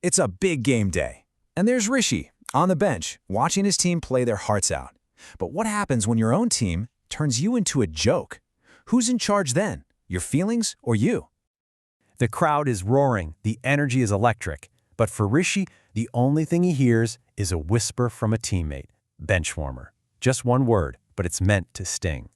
It's a big game day. And there's Rishi, on the bench, watching his team play their hearts out. But what happens when your own team turns you into a joke? Who's in charge then? Your feelings or you? The crowd is roaring, the energy is electric. But for Rishi, the only thing he hears is a whisper from a teammate, benchwarmer. Just one word, but it's meant to sting.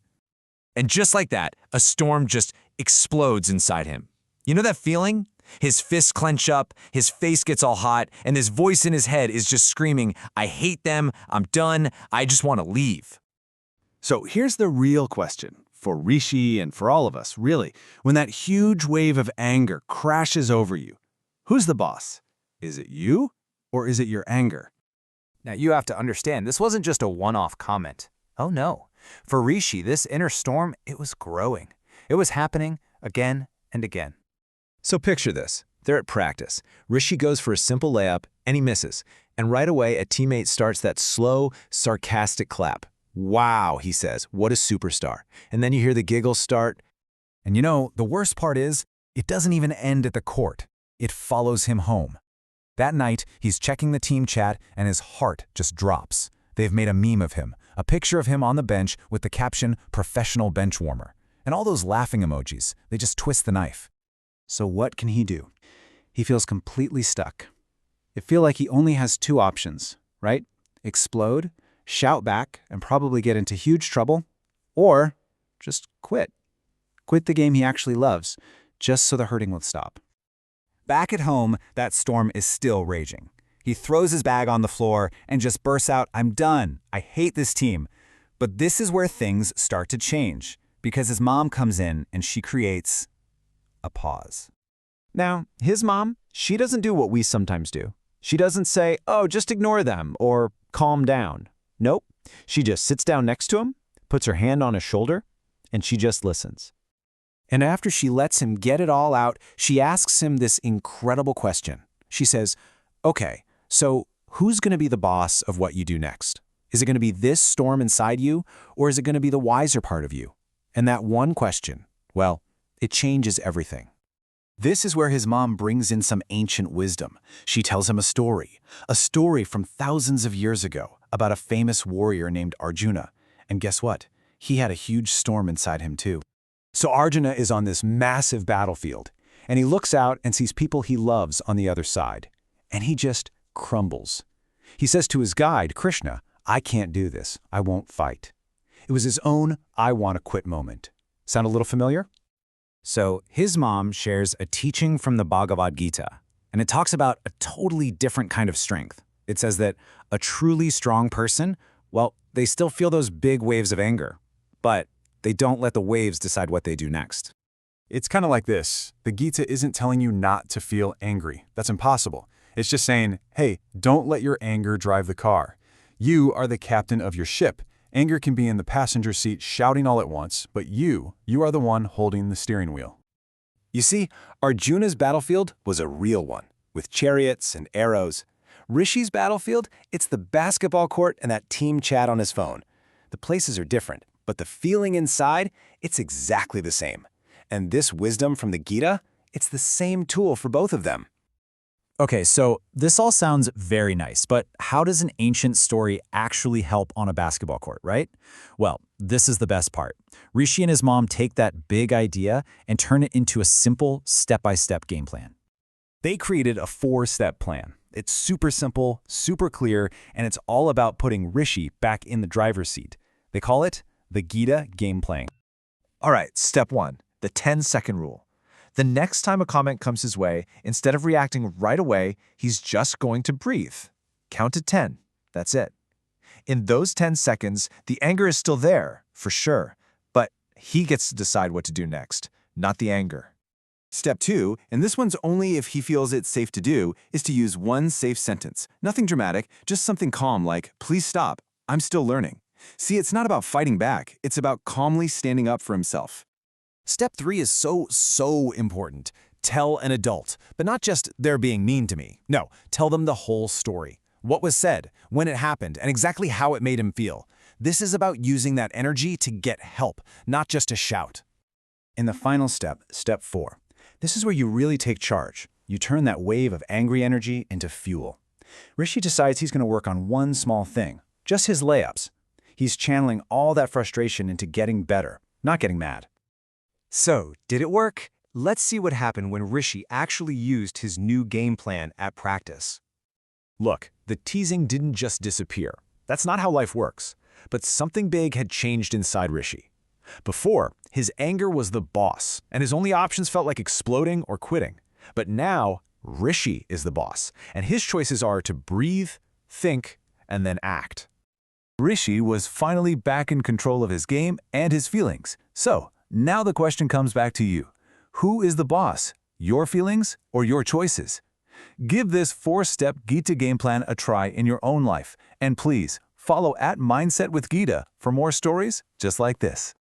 And just like that, a storm just explodes inside him. You know that feeling? His fists clench up, his face gets all hot, and this voice in his head is just screaming, I hate them, I'm done, I just want to leave. So here's the real question, for Rishi and for all of us, really. When that huge wave of anger crashes over you, who's the boss? Is it you, or is it your anger? Now you have to understand, this wasn't just a one-off comment. Oh no. For Rishi, this inner storm, it was growing. It was happening again and again. So picture this. They're at practice. Rishi goes for a simple layup, and he misses. And right away, a teammate starts that slow, sarcastic clap. Wow, he says, what a superstar. And then you hear the giggles start. And you know, the worst part is, it doesn't even end at the court. It follows him home. That night, he's checking the team chat, and his heart just drops. They've made a meme of him, a picture of him on the bench with the caption, professional bench warmer. And all those laughing emojis, they just twist the knife. So what can he do? He feels completely stuck. It feels like he only has two options, right? Explode, shout back, and probably get into huge trouble, or just quit. Quit the game he actually loves, just so the hurting will stop. Back at home, that storm is still raging. He throws his bag on the floor and just bursts out, I'm done. I hate this team. But this is where things start to change, because his mom comes in and she creates a pause. Now, his mom, she doesn't do what we sometimes do. She doesn't say, oh, just ignore them or calm down. Nope. She just sits down next to him, puts her hand on his shoulder, and she just listens. And after she lets him get it all out, she asks him this incredible question. She says, okay, so who's going to be the boss of what you do next? Is it going to be this storm inside you, or is it going to be the wiser part of you? And that one question, well, it changes everything. This is where his mom brings in some ancient wisdom. She tells him a story from thousands of years ago about a famous warrior named Arjuna. And guess what? He had a huge storm inside him too. So Arjuna is on this massive battlefield, and he looks out and sees people he loves on the other side. And he just crumbles. He says to his guide, Krishna, I can't do this. I won't fight. It was his own I want to quit moment. Sound a little familiar? So his mom shares a teaching from the Bhagavad Gita, and it talks about a totally different kind of strength. It says that a truly strong person, well, they still feel those big waves of anger, but they don't let the waves decide what they do next. It's kind of like this. The Gita isn't telling you not to feel angry. That's impossible. It's just saying, hey, don't let your anger drive the car. You are the captain of your ship. Anger can be in the passenger seat shouting all at once, but you are the one holding the steering wheel. You see, Arjuna's battlefield was a real one, with chariots and arrows. Rishi's battlefield, it's the basketball court and that team chat on his phone. The places are different, but the feeling inside, it's exactly the same. And this wisdom from the Gita, it's the same tool for both of them. Okay, so this all sounds very nice, but how does an ancient story actually help on a basketball court, right? Well, this is the best part. Rishi and his mom take that big idea and turn it into a simple step-by-step game plan. They created a 4-step plan. It's super simple, super clear, and it's all about putting Rishi back in the driver's seat. They call it the Gita game plan. All right, step 1, the 10-second rule. The next time a comment comes his way, instead of reacting right away, he's just going to breathe. Count to 10. That's it. In those 10 seconds, the anger is still there, for sure, but he gets to decide what to do next, not the anger. Step 2, and this one's only if he feels it's safe to do, is to use one safe sentence. Nothing dramatic, just something calm like, please stop, I'm still learning. See, it's not about fighting back, it's about calmly standing up for himself. Step 3 is so important. Tell an adult, but not just they're being mean to me. No, tell them the whole story. What was said, when it happened, and exactly how it made him feel. This is about using that energy to get help, not just to shout. In the final step, step 4, this is where you really take charge. You turn that wave of angry energy into fuel. Rishi decides he's going to work on one small thing, just his layups. He's channeling all that frustration into getting better, not getting mad. So, did it work? Let's see what happened when Rishi actually used his new game plan at practice. Look, the teasing didn't just disappear. That's not how life works. But something big had changed inside Rishi. Before, his anger was the boss, and his only options felt like exploding or quitting. But now, Rishi is the boss, and his choices are to breathe, think, and then act. Rishi was finally back in control of his game and his feelings. So, now the question comes back to you. Who is the boss? Your feelings or your choices? Give this 4-step Gita game plan a try in your own life, and please follow @MindsetWithGita for more stories just like this.